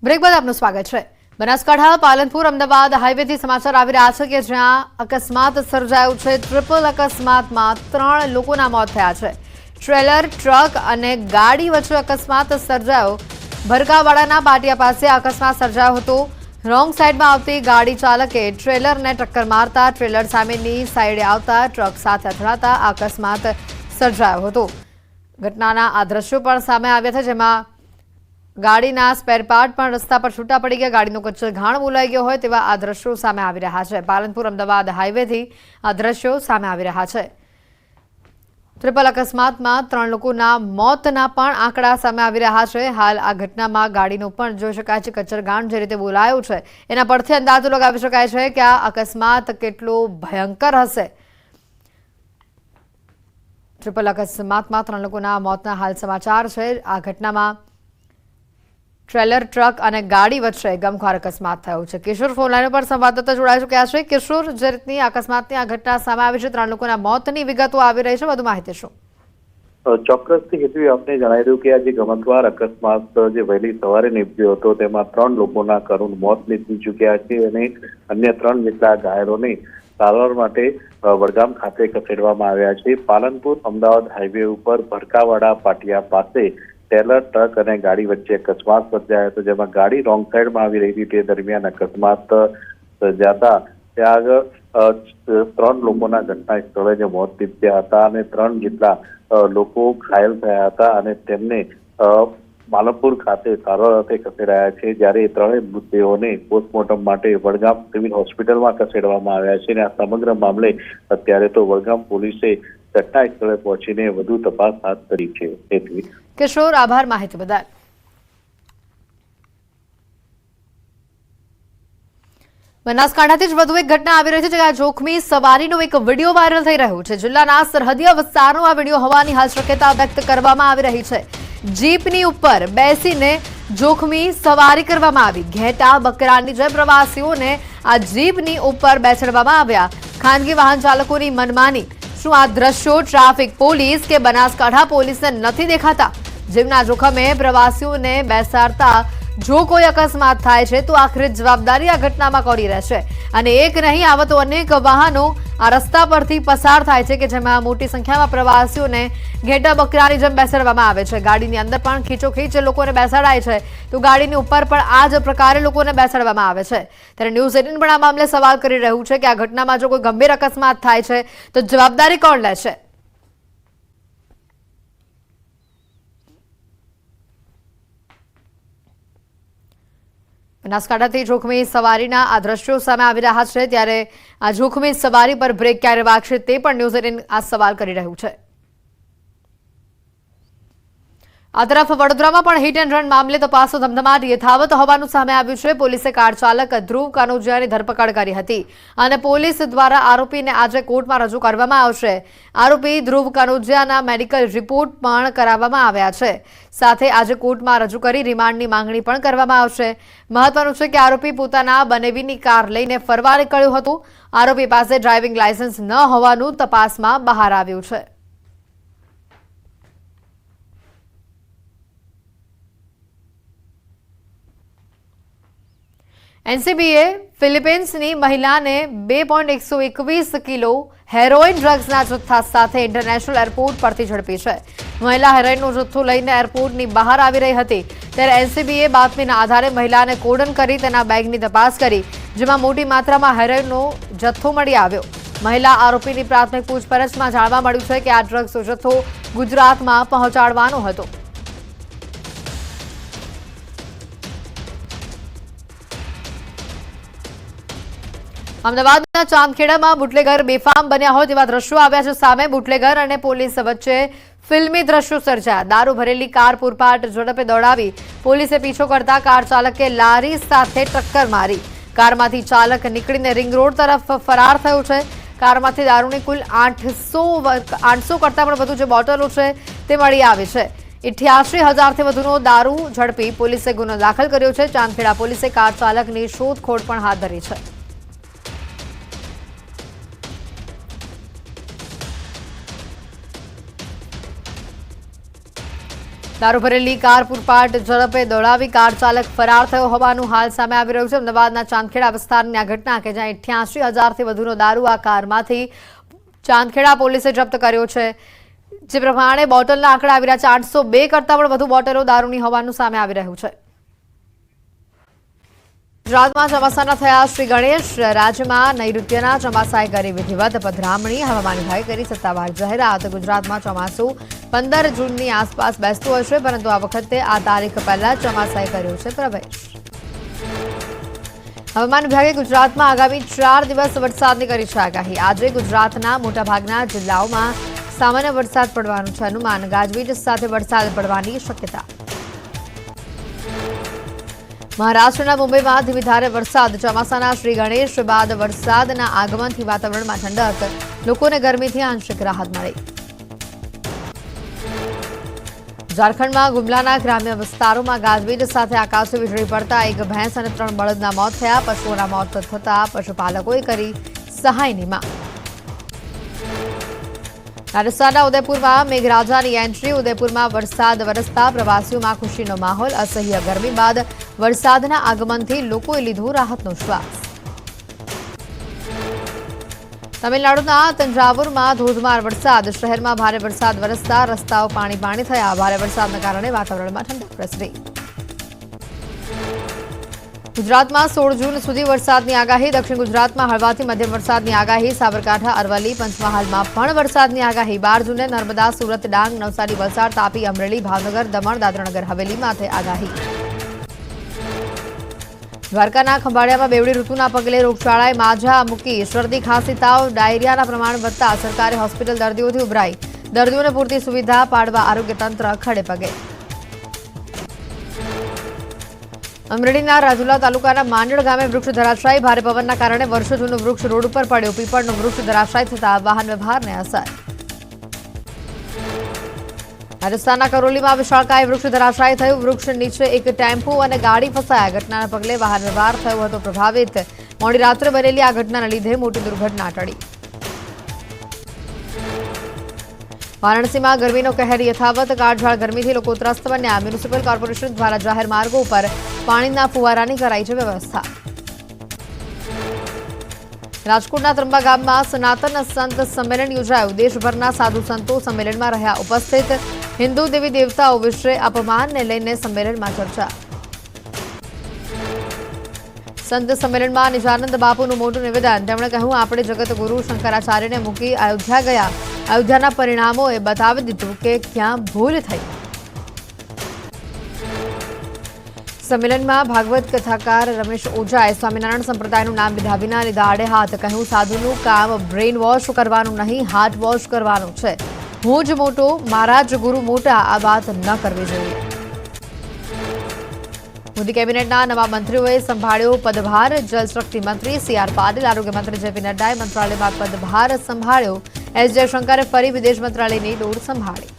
Break બાદ આપનું સ્વાગત છે। બનાસકાંઠા પાલનપુર અમદાવાદ હાઈવેથી સમાચાર આવી રહ્યા છે કે જ્યાં અકસ્માત સર્જાયો છે। ટ્રિપલ અકસ્માતમાં 3 લોકોના મોત થયા છે। ટ્રેલર, ટ્રક અને ગાડી વચ્ચે અકસ્માત સર્જાયો। ભરકાવાડાના પાટિયા પાસે અકસ્માત સર્જાયો હતો। રોંગ સાઈડમાં આવતી ગાડી ચાલકે ટ્રેલરને ટક્કર મારતા ટ્રેલર સામેની સાઈડે આવતા ટ્રક સાથે અથડાતા અકસ્માત સર્જાયો હતો। ઘટનાના આ દ્રશ્યો પણ સામે આવ્યા છે, જેમાં ગાડીના સ્પેર પાર્ટ પણ રસ્તા પર છૂટા પડી ગયા। ગાડીનો કચરો ઘાણ બોલાઈ ગયો હોય તેવા આ દ્રશ્યો સામે આવી રહ્યા છે। પાલનપુર અમદાવાદ હાઈવેથી આ દ્રશ્યો સામે આવી રહ્યા છે। ટ્રિપલ અકસ્માતમાં 3 લોકોના મોતના પણ આંકડા સામે આવી રહ્યા છે। હાલ આ ઘટનામાં ગાડીનો પણ જોઈ શકાય છે કચરગાણ જે રીતે બોલાયો છે એના પરથી અંદાજો લગાવી શકાય છે કે આ અકસ્માત કેટલો ભયંકર હશે। ટ્રિપલ અકસ્માતમાં 3 લોકોના મોતના હાલ સમાચાર છે। આ ઘટનામાં ટ્રેલર, ટ્રક અને ગાડી વચ્ચે ગમખ્વાર અકસ્માત થયો છે। કિશોર ફોનલાઈન પર સંવાદદાતા જોડાઈ ચૂક્યા છે। કિશોર, જે રીતની અકસ્માતની આ ઘટના સામે આવી છે, 3 લોકોના મોતની વિગતો આવી રહી છે, વધુ માહિતી શું? ચોક્કસથી હેતુ આપને જણાવી દઉં કે આ જે ગમખ્વાર અકસ્માત જે વહેલી સવારે નીપજ્યો હતો તેમાં 3 લોકોના કરુણ મોત નીપજી ચૂક્યા છે અને અન્ય 3 જેટલા ઘાયલોને સારવાર માટે વડગામ ખાતે ખસેડવામાં આવ્યા છે। પાલનપુર અમદાવાદ હાઈવે ઉપર ભરકાવાડા પાટિયા પાસે ટ્રેલર, ટ્રક અને ગાડી વચ્ચે અકસ્માત સર્જાયો હતો, જેમાં ગાડી રોંગ સાઈડમાં આવી રહી હતી। તે દરમિયાન અકસ્માત સર્જાતા ત્યાં આગળ 3 લોકોના ઘટના સ્થળે જે મોત નીપજ્યા હતા અને 3 જેટલા લોકો ઘાયલ થયા હતા અને તેમને પાલનપુર ખાતે સારવાર અર્થે ખસેડાયા છે। જ્યારે 3 મૃતદેહોને પોસ્ટમોર્ટમ માટે વડગામ સિવિલ હોસ્પિટલમાં ખસેડવામાં આવ્યા છે અને આ સમગ્ર મામલે અત્યારે તો વડગામ પોલીસે ઘટના સ્થળે પહોંચીને વધુ તપાસ હાથ ધરી છે। કિશોર, આભાર માહિતી બદલ। બનાસકાંઠાથી જ વધુ એક ઘટના આવી રહી છે, જ્યાં જોખમી સવારીનો એક વિડીયો વાયરલ થઈ રહ્યો છે। જિલ્લાના સરહદીય વિસ્તારનો આ વિડીયો હોવાની હાલ શક્યતા વ્યક્ત કરવામાં આવી રહી છે। જીપની ઉપર બેસીને જોખમી સવારી કરવામાં આવી। ઘેટા બકરાની જેમ પ્રવાસીઓને આ જીપની ઉપર બેસાડવામાં આવ્યા। ખાનગી વાહન ચાલકોની મનમાની। શું આ દ્રશ્યો ટ્રાફિક પોલીસ કે બનાસકાંઠા પોલીસને નથી દેખાતા? જીવના જોખમે પ્રવાસીઓને બેસાડતા જો કોઈ અકસ્માત થાય છે તો આખરે જવાબદારી આ ઘટનામાં કોની રહેશે? અને એક નહીં, આવા તો અનેક વાહનો આ રસ્તા પરથી પસાર થાય છે કે જેમાં મોટી સંખ્યામાં પ્રવાસીઓને ઘેટા બકરાની જેમ બેસાડવામાં આવે છે। ગાડીની અંદર પણ ખીચોખીચ લોકોને બેસાડાય છે તો ગાડીની ઉપર પણ આ જ પ્રકારે લોકોને બેસાડવામાં આવે છે। ત્યારે ન્યૂઝ 18 પણ આ મામલે સવાલ કરી રહ્યું છે કે આ ઘટનામાં જો કોઈ ગંભીર અકસ્માત થાય છે તો જવાબદારી કોણ લેશે? બનાસકાંઠાથી જોખમી સવારીના આ દ્રશ્યો સામે આવી રહ્યા છે, ત્યારે આ જોખમી સવારી પર બ્રેક ક્યારે વાગશે તે પણ ન્યૂઝ 18 આ સવાલ કરી રહ્યું છે। આ તરફ વડોદરામાં પણ હિટ એન્ડ રન મામલે તપાસનો ધમધમાટ યથાવત હોવાનું સામે આવ્યું છે। પોલીસે કાર ચાલક ધ્રુવ કાનોજિયાની ધરપકડ કરી હતી અને પોલીસ દ્વારા આરોપીને આજે કોર્ટમાં રજૂ કરવામાં આવશે। આરોપી ધ્રુવ કાનોજિયાના મેડિકલ રિપોર્ટ પણ કરાવવામાં આવ્યા છે। સાથે આજે કોર્ટમાં રજૂ કરી રિમાન્ડની માંગણી પણ કરવામાં આવશે। મહત્વનું છે કે આરોપી પોતાના બનેવીની કાર લઈને ફરવા નીકળ્યો હતો। આરોપી પાસે ડ્રાઇવિંગ લાયસન્સ ન હોવાનું તપાસમાં બહાર આવ્યું છે। એનસીબીએ ફિલિપિન્સની મહિલાને 2.121 કિલો હેરોઇન ડ્રગ્સના જથ્થા સાથે ઇન્ટરનેશનલ એરપોર્ટ પરથી ઝડપી છે। મહિલા હેરોઇનનો જથ્થો લઈને એરપોર્ટની બહાર આવી રહી હતી ત્યારે એનસીબીએ બાતમીના આધારે મહિલાને કોર્ડન કરી તેના બેગની તપાસ કરી, જેમાં મોટી માત્રામાં હેરોઇનનો જથ્થો મળી આવ્યો। મહિલા આરોપીની પ્રાથમિક પૂછપરછમાં જાણવા મળ્યું છે કે આ ડ્રગ્સનો જથ્થો ગુજરાતમાં પહોંચાડવાનો હતો। અમદાવાદના ચાંદખેડામાં બુટલેગર બેફામ બન્યા હોય તેવા દ્રશ્યો આવ્યા છે સામે। બુટલેગર અને પોલીસ વચ્ચે ફિલ્મી દ્રશ્યો સર્જાયા। દારૂ ભરેલી કાર પૂરપાટ ઝડપે દોડાવી પોલીસે પીછો કરતા કાર ચાલકે લારી સાથે ટક્કર મારી। કારમાંથી ચાલક નીકળીને રિંગ રોડ તરફ ફરાર થયો છે। કારમાંથી દારૂની કુલ 800 કરતાં પણ વધુ જે બોટલો છે તે મળી આવી છે। 88,000થી વધુનો દારૂ ઝડપી પોલીસે ગુનો દાખલ કર્યો છે। ચાંદખેડા પોલીસે કાર ચાલકની શોધખોળ પણ હાથ ધરી છે। દારૂ ભરેલી કાર પૂરપાટ ઝડપે દોડાવી કાર ચાલક ફરાર થયો હોવાનું હાલ સામે આવી રહ્યું છે। અમદાવાદના ચાંદખેડા વિસ્તારની આ ઘટના કે જ્યાં 88,000થી વધુનો દારૂ આ કારમાંથી ચાંદખેડા પોલીસે જપ્ત કર્યો છે। જે પ્રમાણે બોટલના આંકડા આવી રહ્યા છે, 802 કરતાં પણ વધુ બોટલો દારૂની હોવાનું સામે આવી રહ્યું છે। ગુજરાતમાં ચોમાસાના થયા શ્રી ગણેશ, રાજ્યમાં નૈઋત્યના ચોમાસાએ કરી વિધિવત પધરામણી। હવામાન વિભાગે કરી સત્તાવાર જાહેરાત। ગુજરાતમાં ચોમાસું 15 જૂનની આસપાસ બેસતું હશે, પરંતુ આ વખતે આ તારીખ પહેલા ચોમાસાએ કર્યો છે પ્રવેશ। હવામાન વિભાગે ગુજરાતમાં આગામી 4 દિવસ વરસાદની કરી છે આગાહી। આજે ગુજરાતના મોટાભાગના જિલ્લાઓમાં સામાન્ય વરસાદ પડવાનું છે અનુમાન। ગાજવીજ સાથે વરસાદ પડવાની શક્યતા। મહારાષ્ટ્રના મુંબઈમાં ધીમી ધારે વરસાદ। ચોમાસાના શ્રી ગણેશ બાદ વરસાદના આગમનથી વાતાવરણમાં ઠંડક, લોકોને ગરમીથી આંશિક રાહત મળી। ઝારખંડમાં ગુમલાના ગ્રામ્ય વિસ્તારોમાં ગાજવીજ સાથે આકાશી વીજળી પડતા એક ભેંસ અને 3 બળદના મોત થયા। પશુઓના મોત થતા પશુપાલકોએ કરી સહાયની માંગ। રાજસ્થાનના ઉદયપુરમાં મેઘરાજાની એન્ટ્રી। ઉદયપુરમાં વરસાદ વરસતા પ્રવાસીઓમાં ખુશીનો માહોલ। અસહ્ય ગરમી બાદ વરસાદના આગમનથી લોકોએ લીધો રાહતનો શ્વાસ। તમિલનાડુના તંજાવુરમાં ધોધમાર વરસાદ। શહેરમાં ભારે વરસાદ વરસતા રસ્તાઓ પાણી થયા। ભારે વરસાદના કારણે વાતાવરણમાં ઠંડક પ્રસરી। ગુજરાતમાં 16 જૂન સુધી વરસાદની આગાહી। દક્ષિણ ગુજરાતમાં હળવાથી મધ્યમ વરસાદની આગાહી। સાબરકાંઠા, અરવલ્લી, પંચમહાલમાં પણ વરસાદની આગાહી। 12 જૂને નર્મદા, સુરત, ડાંગ, નવસારી, વલસાડ, તાપી, અમરેલી, ભાવનગર, દમણ, દાદરાનગર હવેલીમાં આગાહી। દ્વારકાના ખંભાળિયામાં બેવડી ઋતુના પગલે રોગચાળાએ માઝા મૂકી। શરદી, ખાંસી, તાવ, ડાયરિયાના પ્રમાણ વધતા સરકારી હોસ્પિટલ દર્દીઓથી ઉભરાઈ। દર્દીઓને પૂરતી સુવિધા પાડવા આરોગ્ય તંત્ર ખડે પગે। અમરેલીના રાજુલા તાલુકાના માંડળ ગામે વૃક્ષ ધરાશાયી। ભારે પવનના કારણે વર્ષો જૂનું વૃક્ષ રોડ ઉપર પડ્યું। પીપળનું વૃક્ષ ધરાશાયી થતા વાહન વ્યવહારને અસર। રાજસ્થાનના કરોલીમાં વિશાળકાય વૃક્ષ ધરાશાયી થયું। વૃક્ષ નીચે એક ટેમ્પો અને ગાડી ફસાયા। ઘટનાના પગલે વાહન વ્યવહાર થયો હતો પ્રભાવિત। મોડી રાત્રે બનેલી આ ઘટનાના લીધે મોટી દુર્ઘટના ટળી। વારાણસીમાં ગરમીનો કહેર યથાવત। કાળઝાળ ગરમીથી લોકો ત્રસ્ત બન્યા। મ્યુનિસિપલ કોર્પોરેશન દ્વારા જાહેર માર્ગો ઉપર પાણીના ફુવારાની કરાઈ છે વ્યવસ્થા। રાજકોટના ત્રંબા ગામમાં સનાતન સંત સંમેલન યોજાયું। દેશભરના સાધુ સંતો સંમેલનમાં રહ્યા ઉપસ્થિત। હિન્દુ દેવી દેવતાઓ વિશે અપમાનને લઈને સંમેલનમાં ચર્ચા। સંત સંમેલનમાં નિજાનંદ બાપુનું મોટું નિવેદન। તેમણે કહ્યું, આપણે જગતગુરુ શંકરાચાર્યને મૂકી અયોધ્યા ગયા। અયોધ્યાના પરિણામોએ બતાવી દીધું કે ક્યાં ભૂલ થઈ। સંમેલનમાં ભાગવત કથાકાર રમેશ ઓઝાએ સ્વામિનારાયણ સંપ્રદાયનું નામ લીધા વિના લીધા આડે હાથ। કહ્યું, સાધુનું કામ બ્રેઇન વોશ કરવાનું નહીં, હાર્ટ વોશ કરવાનું છે। હું જ મોટો, મારા જ ગુરુ મોટા, આ વાત ન કરવી જોઈએ। મોદી કેબિનેટના નવા મંત્રીઓએ સંભાળ્યો પદભાર। જલશક્તિ મંત્રી સી.આર. પાટીલ, આરોગ્ય મંત્રી જે.પી. નડ્ડાએ મંત્રાલયમાં પદભાર સંભાળ્યો। એસ. જયશંકરે ફરી વિદેશ મંત્રાલયની દોર સંભાળી।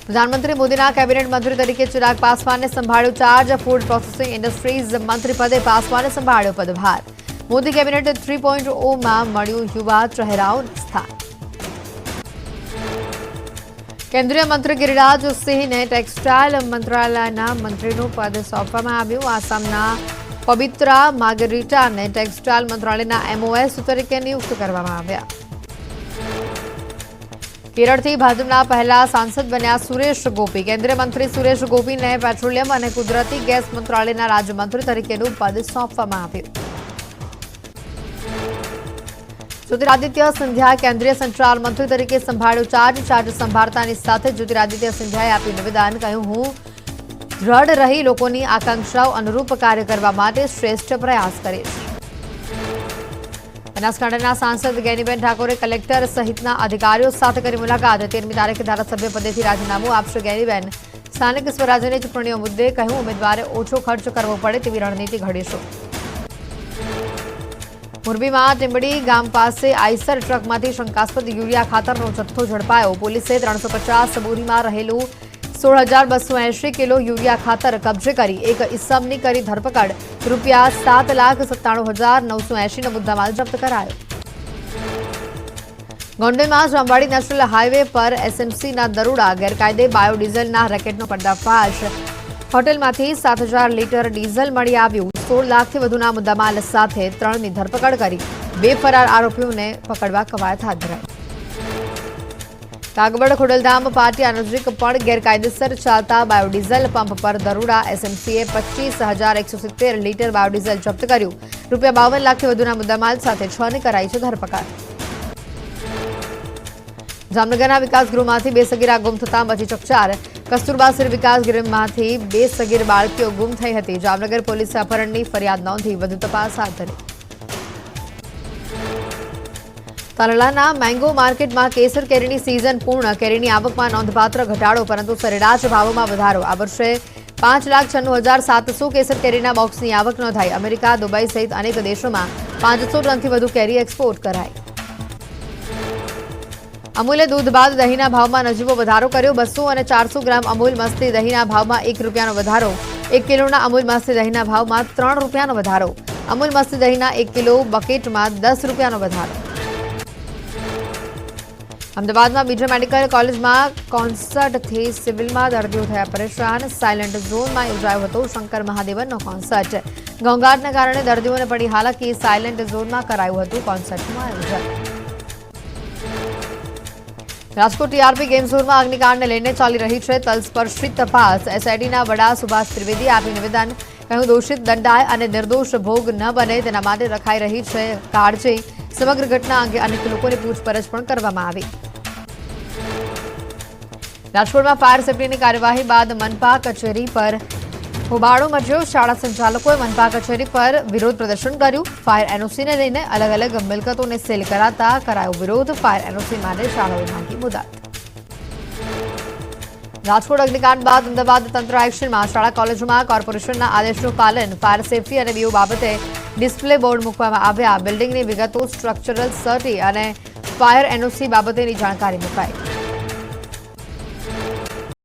પ્રધાનમંત્રી મોદીના કેબિનેટ મંત્રી તરીકે ચિરાગ પાસવાનને સંભાળ્યો ચાર્જ। ફૂડ પ્રોસેસિંગ ઇન્ડસ્ટ્રીઝ મંત્રી પદે પાસવાને સંભાળ્યો પદભાર। મોદી કેબિનેટ 3.0માં મળ્યું યુવા ચહેરાઓને સ્થાન। કેન્દ્રીય મંત્રી ગિરિરાજ સિંહને ટેક્સટાઇલ મંત્રાલયના મંત્રીનું પદ સોંપવામાં આવ્યું। આસામના પબિત્રા માર્ગરીટાને ટેક્સટાઇલ મંત્રાલયના MOS તરીકે નિયુક્ત કરવામાં આવ્યા। કેરળથી ભાજપના પહેલા સાંસદ બન્યા સુરેશ ગોપી। કેન્દ્રીય મંત્રી સુરેશ ગોપીને પેટ્રોલિયમ અને કુદરતી ગેસ મંત્રાલયના રાજ્યમંત્રી તરીકેનું પદ સોંપવામાં આવ્યું। જ્યોતિરાદિત્ય સિંધિયા કેન્દ્રીય સંચાર મંત્રી તરીકે સંભાળ્યો ચાર્જ। ચાર્જ સંભાળતાની સાથે જ્યોતિરાદિત્ય સિંધિયાએ આપ્યું નિવેદન। કહ્યું, હું દ્રઢ રહી લોકોની આકાંક્ષાઓ અનુરૂપ કાર્ય કરવા માટે શ્રેષ્ઠ પ્રયાસ કરીશ। બનાસકાંઠાના સાંસદ ગેનીબેન ઠાકોરે કલેક્ટર સહિતના અધિકારીઓ સાથે કરી મુલાકાત। 13મી તારીખે ધારાસભ્ય પદેથી રાજીનામું આપશે ગેનીબેન। સ્થાનિક સ્વરાજ્યની ચૂંટણીઓ મુદ્દે કહ્યું, ઉમેદવારે ઓછો ખર્ચ કરવો પડે તેવી રણનીતિ ઘડીશું। મોરબીમાં ટીંબડી ગામ પાસે આઈસર ટ્રકમાંથી શંકાસ્પદ યુરિયા ખાતરનો જથ્થો ઝડપાયો। પોલીસે 350 બોરીમાં રહેલું 16,280 કિલો યુરિયા ખાતર કબજે કરી એક ઇસમની કરી ધરપકડ। ₹7,97,980નો મુદ્દામાલ જપ્ત કરાયો। ગોંડલમાં જામવાડી નેશનલ હાઈવે પર એસએમસીના દરોડા, ગેરકાયદે બાયોડીઝલના રેકેટનો પર્દાફાશ. હોટેલમાંથી 7,000 લીટર ડીઝલ મળી આવ્યું. 16 લાખથી વધુના મુદ્દામાલ સાથે 3ની ધરપકડ કરી. 2 ફરાર આરોપીઓને પકડવા કવાયત હાથ ધરાઈ. કાગવડ ખોડલધામ પાટિયા નજીક પણ ગેરકાયદેસર ચાલતા બાયોડીઝલ પંપ પર દરોડા. એસએમસીએ 25,170 લીટર બાયોડીઝલ જપ્ત કર્યું. ₹52 લાખથી વધુના મુદ્દામાલ સાથે 6ની કરાઈ છે ધરપકડ. જામનગરના વિકાસ ગૃહમાંથી 2 સગીરા ગુમ થતા મચી ચકચાર. કસ્તુરબા સિર વિકાસ ગૃહમાંથી 2 સગીર બાળકીઓ ગુમ થઈ હતી. જામનગર પોલીસે અપહરણની ફરિયાદ નોંધી વધુ તપાસ હાથ ધરી. તાલાલાના મેંગો માર્કેટમાં કેસર કેરીની સિઝન પૂર્ણ. કેરીની આવકમાં નોંધપાત્ર ઘટાડો, પરંતુ સરેરાશ ભાવોમાં વધારો. આ વર્ષે 5,96,700 કેસર કેરીના બોક્સની આવક નોંધાઈ. અમેરિકા, દુબઈ સહિત અનેક દેશોમાં 500 ટનથી વધુ કેરી એક્સપોર્ટ કરાઈ. અમૂલે દૂધ બાદ દહીંના ભાવમાં નજીવો વધારો કર્યો. 200 અને 400 ગ્રામ અમૂલ મસ્તી દહીંના ભાવમાં ₹1નો વધારો. 1 કિલોના અમૂલ મસ્તી દહીંના ભાવમાં ₹3નો વધારો. અમૂલ મસ્તી દહીંના 1 કિલો બકેટમાં ₹10નો વધારો. અમદાવાદમાં બીજા મેડિકલ કોલેજમાં કોન્સર્ટથી સિવિલમાં દર્દીઓ થયા પરેશાન. સાયલેન્ટ ઝોનમાં યોજાયો હતો શંકર મહાદેવનનો કોન્સર્ટ. ઘોંઘાટના કારણે દર્દીઓને પડી હાલાકી. સાયલેન્ટ ઝોનમાં કરાયું હતું કોન્સર્ટનું આયોજન. રાજકોટ ટીઆરપી ગેમ ઝોનમાં અગ્નિકાંડને લઈને ચાલી રહી છે તલસ્પર્શી તપાસ. એસઆઈટીના વડા સુભાષ ત્રિવેદીએ આપ્યું નિવેદન. કહ્યું દોષિત દંડાય અને નિર્દોષ ભોગ ન બને તેના માટે રખાઈ રહી છે કાળજી. સમગ્ર ઘટના અંગે અનેક લોકોની પૂછપરછ પણ કરવામાં આવી. રાજકોટમાં ફાયર સેફટીની કાર્યવાહી બાદ મનપા કચેરી પર હોબાળો મચ્યો. શાળા સંચાલકોએ મનપા કચેરી પર વિરોધ પ્રદર્શન કર્યું. ફાયર એનઓસીને લઈને અલગ અલગ મિલકતોને સીલ કરાતા કરાયો વિરોધ. ફાયર એનઓસી માટે શાળાઓએ માંગી મુદત. રાજકોટ અગ્નિકાંડ બાદ અમદાવાદ તંત્ર એક્શનમાં. શાળા કોલેજોમાં કોર્પોરેશનના આદેશનું પાલન. ફાયર સેફટી અને બીઓ બાબતે ડિસ્પ્લે બોર્ડ મૂકવામાં આવ્યા. બિલ્ડિંગની વિગતો, સ્ટ્રક્ચરલ સર્ટી અને ફાયર એનઓસી બાબતેની જાણકારી મુકાઈ.